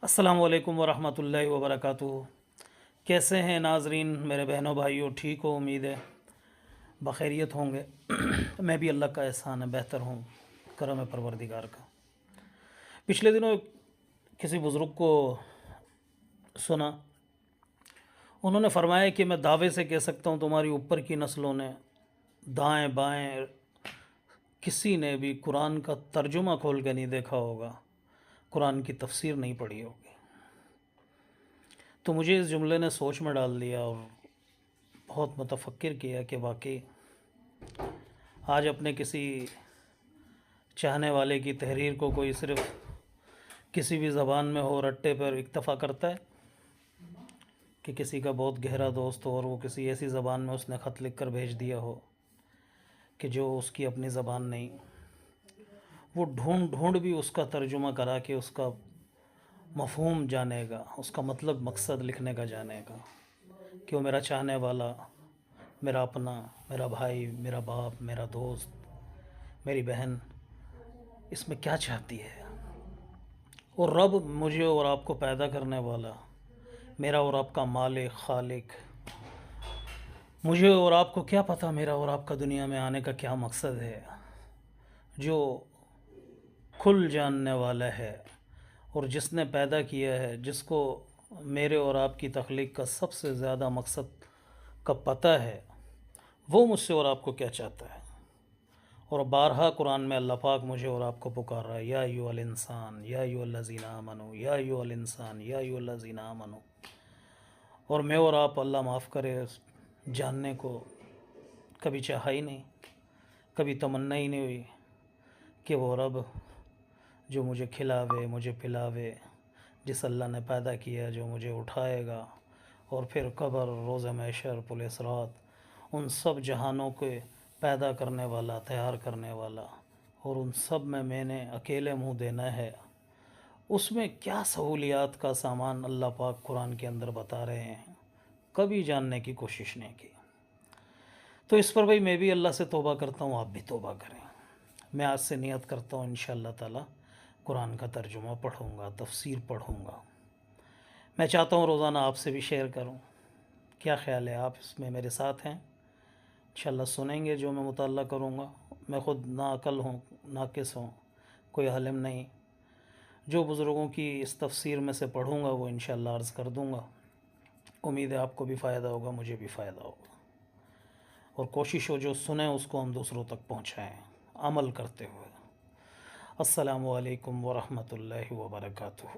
السلام علیکم ورحمۃ اللہ وبرکاتہ۔ کیسے ہیں ناظرین میرے بہنوں بھائیوں؟ ٹھیک ہو؟ امید ہے بخیریت ہوں گے۔ میں بھی اللہ کا احسان ہے بہتر ہوں، کرم ہے پروردگار کا۔ پچھلے دنوں کسی بزرگ کو سنا، انہوں نے فرمایا کہ میں دعوے سے کہہ سکتا ہوں تمہاری اوپر کی نسلوں نے دائیں بائیں کسی نے بھی قرآن کا ترجمہ کھول کے نہیں دیکھا ہوگا، قرآن کی تفسیر نہیں پڑھی ہوگی۔ تو مجھے اس جملے نے سوچ میں ڈال دیا اور بہت متفکر کیا کہ واقعی آج اپنے کسی چاہنے والے کی تحریر کو کوئی صرف کسی بھی زبان میں ہو رٹے پر اکتفا کرتا ہے کہ کسی کا بہت گہرا دوست ہو اور وہ کسی ایسی زبان میں اس نے خط لکھ کر بھیج دیا ہو کہ جو اس کی اپنی زبان نہیں، وہ ڈھونڈ ڈھونڈ بھی اس کا ترجمہ کرا کے اس کا مفہوم جانے گا، اس کا مطلب مقصد لکھنے کا جانے گا کہ وہ میرا چاہنے والا، میرا اپنا، میرا بھائی، میرا باپ، میرا دوست، میری بہن اس میں کیا چاہتی ہے۔ اور رب مجھے اور آپ کو پیدا کرنے والا، میرا اور آپ کا مالک، خالق، مجھے اور آپ کو کیا پتہ میرا اور آپ کا دنیا میں آنے کا کیا مقصد ہے، جو کھل جاننے والا ہے اور جس نے پیدا کیا ہے، جس کو میرے اور آپ کی تخلیق کا سب سے زیادہ مقصد کا پتہ ہے، وہ مجھ سے اور آپ کو کیا چاہتا ہے۔ اور بارہا قرآن میں اللہ پاک مجھے اور آپ کو پکار رہا ہے، یا ایھا الانسان یا ایھا الذین آمنوا یا ایھا الانسان یا ایھا الذین آمنوا۔ اور میں اور آپ، اللہ معاف کرے، جاننے کو کبھی چاہا ہی نہیں، کبھی تمنا ہی نہیں ہوئی کہ وہ رب جو مجھے کھلاوے، مجھے پلاوے، جس اللہ نے پیدا کیا، جو مجھے اٹھائے گا اور پھر قبر، روز محشر، پل صراط، ان سب جہانوں کے پیدا کرنے والا، تیار کرنے والا، اور ان سب میں نے اکیلے منہ دینا ہے، اس میں کیا سہولیات کا سامان اللہ پاک قرآن کے اندر بتا رہے ہیں، کبھی جاننے کی کوشش نہیں کی۔ تو اس پر بھائی میں بھی اللہ سے توبہ کرتا ہوں، آپ بھی توبہ کریں۔ میں آج سے نیت کرتا ہوں انشاءاللہ تعالی قرآن کا ترجمہ پڑھوں گا، تفسیر پڑھوں گا۔ میں چاہتا ہوں روزانہ آپ سے بھی شیئر کروں۔ کیا خیال ہے؟ آپ اس میں میرے ساتھ ہیں؟ انشاءاللہ سنیں گے جو میں مطالعہ کروں گا۔ میں خود ناعقل ہوں، ناقص ہوں، کوئی عالم نہیں۔ جو بزرگوں کی اس تفسیر میں سے پڑھوں گا وہ انشاءاللہ عرض کر دوں گا۔ امید ہے آپ کو بھی فائدہ ہوگا، مجھے بھی فائدہ ہوگا، اور کوشش ہو جو سنیں اس کو ہم دوسروں تک پہنچائیں عمل کرتے ہوئے۔ السلام علیکم ورحمۃ اللہ وبرکاتہ۔